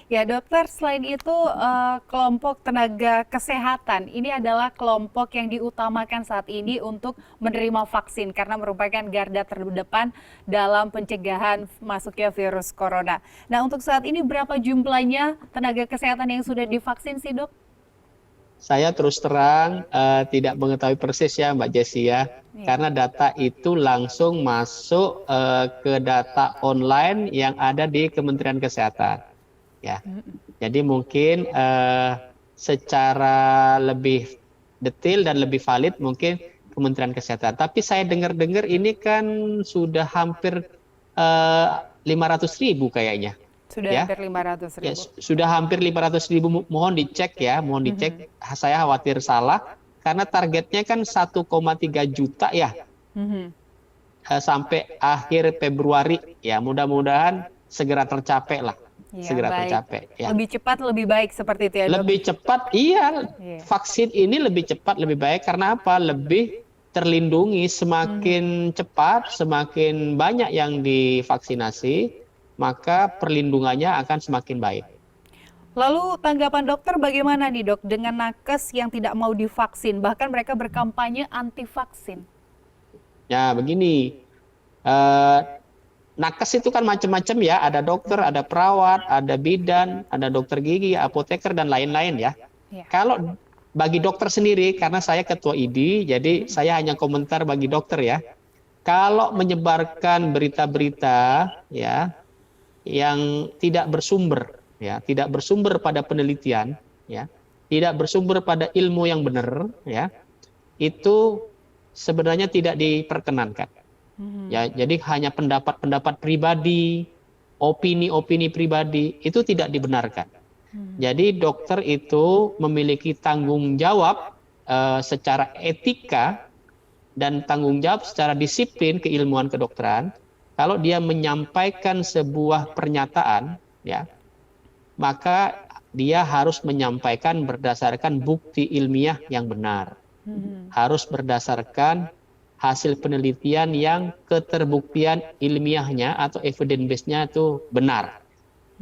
Ya, dokter, selain itu kelompok tenaga kesehatan ini adalah kelompok yang diutamakan saat ini untuk menerima vaksin karena merupakan garda terdepan dalam pencegahan masuknya virus corona. Nah, untuk saat ini berapa jumlahnya tenaga kesehatan yang sudah divaksin sih, Dok? Saya terus terang tidak mengetahui persis ya Mbak Jessi ya, Iya. karena data itu langsung masuk ke data online yang ada di Kementerian Kesehatan. Ya, jadi mungkin secara lebih detail dan lebih valid mungkin Kementerian Kesehatan. Tapi saya dengar-dengar ini kan sudah hampir 500.000 kayaknya, Sudah ya. hampir 500 Ya, ribu. sudah hampir 500.000, mohon dicek ya, mohon Mhm. dicek. Saya khawatir salah, karena targetnya kan 1,3 juta ya, Mhm. sampai akhir Februari. Ya, mudah-mudahan segera tercapai lah, Ya, segera baik. tercapai. Ya, Lebih cepat, lebih baik seperti itu ya, Dok? lebih cepat, iya, Iya. vaksin ini lebih cepat, lebih baik. Karena apa? Lebih terlindungi, Mhm. semakin cepat, semakin banyak yang divaksinasi, maka perlindungannya akan semakin baik. Lalu tanggapan dokter bagaimana nih, Dok, dengan nakes yang tidak mau divaksin, bahkan mereka berkampanye anti vaksin? Ya, begini. eh, Nakes itu kan macam-macam ya, ada dokter, ada perawat, ada bidan, ada dokter gigi, apoteker, dan lain-lain ya. Ya. Kalau bagi dokter sendiri, karena saya ketua ID, jadi saya hanya komentar bagi dokter ya. Kalau menyebarkan berita-berita ya yang tidak bersumber, ya, tidak bersumber pada penelitian, ya, tidak bersumber pada ilmu yang benar, ya, itu sebenarnya tidak diperkenankan. Mhm. Ya, jadi hanya pendapat-pendapat pribadi, opini-opini pribadi itu tidak dibenarkan. Mhm. Jadi dokter itu memiliki tanggung jawab secara etika dan tanggung jawab secara disiplin keilmuan kedokteran. Kalau dia menyampaikan sebuah pernyataan, ya, maka dia harus menyampaikan berdasarkan bukti ilmiah yang benar. Mhm. Harus berdasarkan hasil penelitian yang keterbuktian ilmiahnya atau evidence base-nya itu benar.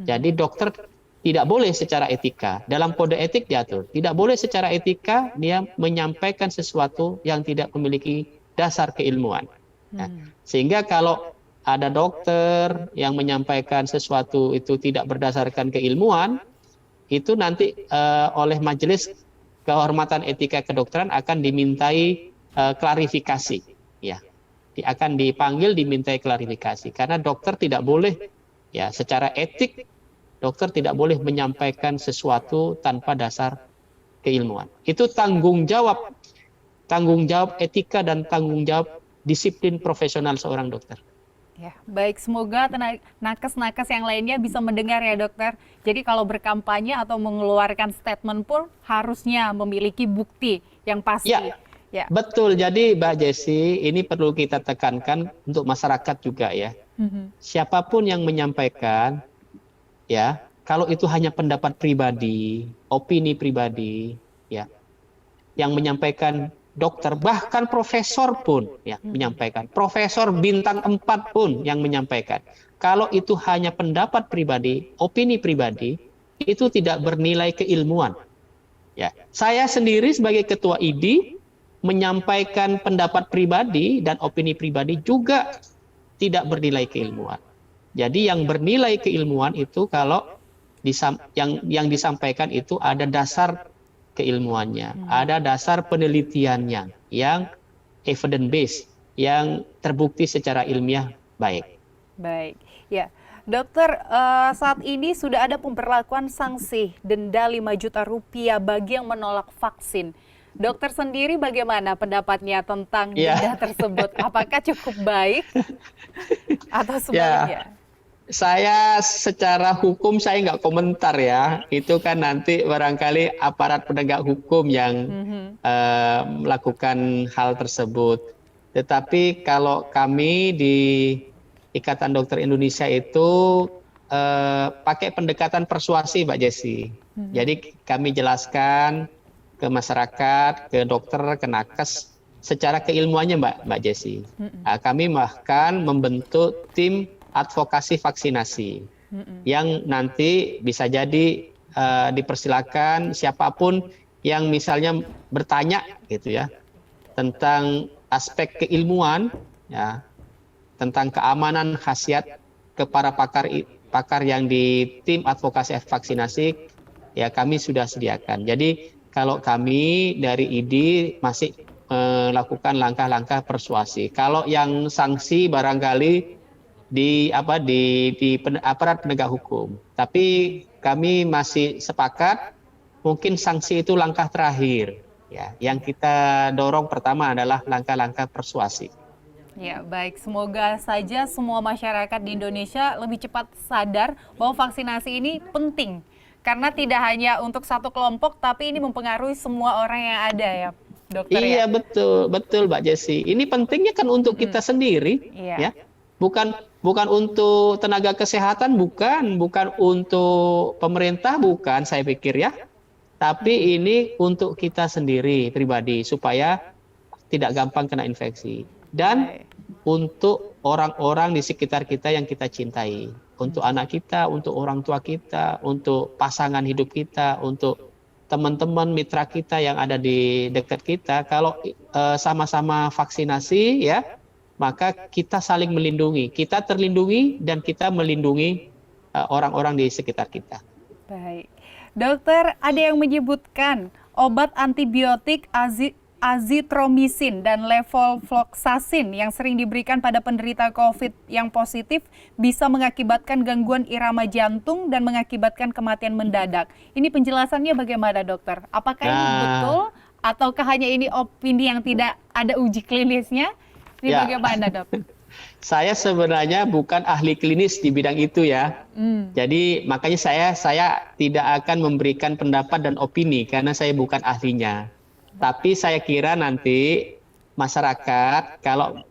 Jadi dokter tidak boleh secara etika, dalam kode etik diatur, tidak boleh secara etika dia menyampaikan sesuatu yang tidak memiliki dasar keilmuan. Nah, Mhm. sehingga kalau ada dokter yang menyampaikan sesuatu itu tidak berdasarkan keilmuan, itu nanti oleh Majelis Kehormatan Etika Kedokteran akan dimintai klarifikasi, ya, akan dipanggil dimintai klarifikasi karena dokter tidak boleh, ya, secara etik dokter tidak boleh menyampaikan sesuatu tanpa dasar keilmuan. Itu tanggung jawab etika dan tanggung jawab disiplin profesional seorang dokter. Ya, baik. Semoga nakes-nakes yang lainnya bisa mendengar ya, dokter. Jadi kalau berkampanye atau mengeluarkan statement pun harusnya memiliki bukti yang pasti. Ya, Ya. betul. Jadi Mbak Jessi, ini perlu kita tekankan untuk masyarakat juga ya. Mhm. Siapapun yang menyampaikan, ya, kalau itu hanya pendapat pribadi, opini pribadi, ya, yang menyampaikan dokter, bahkan profesor pun ya Mhm. menyampaikan, profesor bintang 4 pun yang menyampaikan. Kalau itu hanya pendapat pribadi, opini pribadi, itu tidak bernilai keilmuan. Ya, saya sendiri sebagai ketua ID menyampaikan pendapat pribadi dan opini pribadi juga tidak bernilai keilmuan. Jadi yang bernilai keilmuan itu kalau yang disampaikan itu ada dasar keilmuannya, Mhm. ada dasar penelitiannya yang evidence based, yang terbukti secara ilmiah baik. Baik, ya. Dokter, saat ini sudah ada pemberlakuan sanksi denda 5 juta rupiah bagi yang menolak vaksin. Dokter sendiri bagaimana pendapatnya tentang denda Ya, tersebut? Apakah cukup baik atau ya. sebaliknya? Saya secara hukum saya nggak komentar ya. Itu kan nanti barangkali aparat penegak hukum yang Mhm. melakukan hal tersebut. Tetapi kalau kami di Ikatan Dokter Indonesia itu pakai pendekatan persuasi, Mbak Jessi. Mhm. Jadi kami jelaskan ke masyarakat, ke dokter, ke nakes secara keilmuannya, Mbak Jessi. Mhm. Nah, kami bahkan membentuk tim advokasi vaksinasi. yang nanti bisa jadi dipersilakan siapapun yang misalnya bertanya gitu ya tentang aspek keilmuan, ya, tentang keamanan khasiat ke para pakar yang di tim advokasi vaksinasi, ya kami sudah sediakan. Jadi kalau kami dari ID masih melakukan langkah-langkah persuasi. Kalau yang sanksi barangkali di aparat penegak hukum. Tapi kami masih sepakat mungkin sanksi itu langkah terakhir. Ya, yang kita dorong pertama adalah langkah-langkah persuasi. Ya, baik. Semoga saja semua masyarakat di Indonesia lebih cepat sadar bahwa vaksinasi ini penting. Karena tidak hanya untuk satu kelompok, tapi ini mempengaruhi semua orang yang ada ya, dokter ya? Iya, betul Mbak Jessi. Ini pentingnya kan untuk kita sendiri, ya. Bukan untuk tenaga kesehatan, bukan untuk pemerintah, bukan saya pikir ya. Tapi ini untuk kita sendiri pribadi supaya tidak gampang kena infeksi. Dan untuk orang-orang di sekitar kita yang kita cintai. Untuk anak kita, untuk orang tua kita, untuk pasangan hidup kita, untuk teman-teman mitra kita yang ada di dekat kita. Kalau sama-sama vaksinasi ya, maka kita saling melindungi. Kita terlindungi dan kita melindungi orang-orang di sekitar kita. Baik. Dokter, ada yang menyebutkan obat antibiotik azitromisin dan levofloxacin yang sering diberikan pada penderita COVID yang positif bisa mengakibatkan gangguan irama jantung dan mengakibatkan kematian mendadak. Ini penjelasannya bagaimana, dokter? Apakah ini betul ataukah hanya ini opini yang tidak ada uji klinisnya? Ini bagaimana, dok? Saya sebenarnya bukan ahli klinis di bidang itu ya. Jadi makanya saya tidak akan memberikan pendapat dan opini karena saya bukan ahlinya. Tapi saya kira nanti masyarakat kalau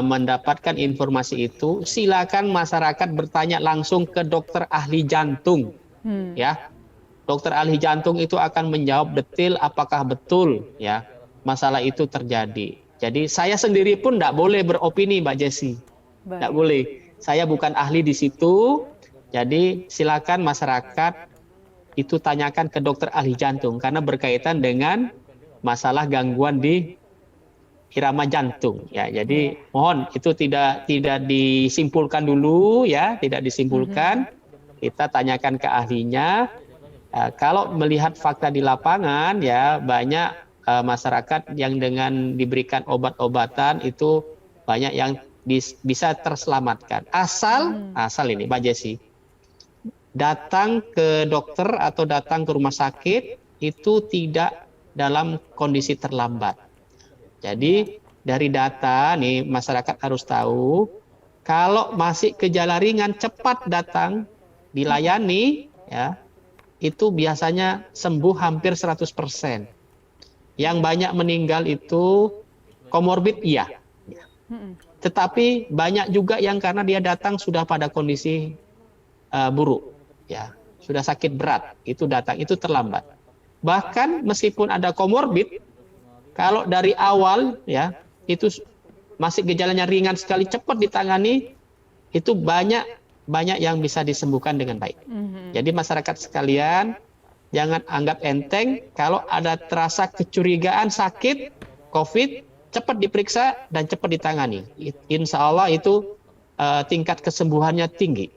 mendapatkan informasi itu, silakan masyarakat bertanya langsung ke dokter ahli jantung. Ya, dokter ahli jantung itu akan menjawab detail apakah betul ya masalah itu terjadi. Jadi saya sendiri pun tidak boleh beropini, Mbak Jessi. Tidak boleh. Saya bukan ahli di situ. Jadi silakan masyarakat itu tanyakan ke dokter ahli jantung karena berkaitan dengan masalah gangguan di irama jantung. Ya, jadi mohon itu tidak disimpulkan dulu ya, tidak disimpulkan. Kita tanyakan ke ahlinya. Kalau melihat fakta di lapangan ya banyak masyarakat yang dengan diberikan obat-obatan itu banyak yang bisa terselamatkan. Asal ini Mbak Jessi, datang ke dokter atau datang ke rumah sakit itu tidak dalam kondisi terlambat. Jadi dari data nih masyarakat harus tahu kalau masih gejala ringan cepat datang dilayani ya itu biasanya sembuh hampir 100%. Yang banyak meninggal itu komorbid iya. Tetapi banyak juga yang karena dia datang sudah pada kondisi buruk ya, sudah sakit berat, itu datang itu terlambat. Bahkan meskipun ada komorbid, kalau dari awal ya itu masih gejalanya ringan sekali cepat ditangani, itu banyak yang bisa disembuhkan dengan baik. Jadi masyarakat sekalian jangan anggap enteng kalau ada terasa kecurigaan sakit COVID, cepat diperiksa dan cepat ditangani. Insya Allah itu tingkat kesembuhannya tinggi.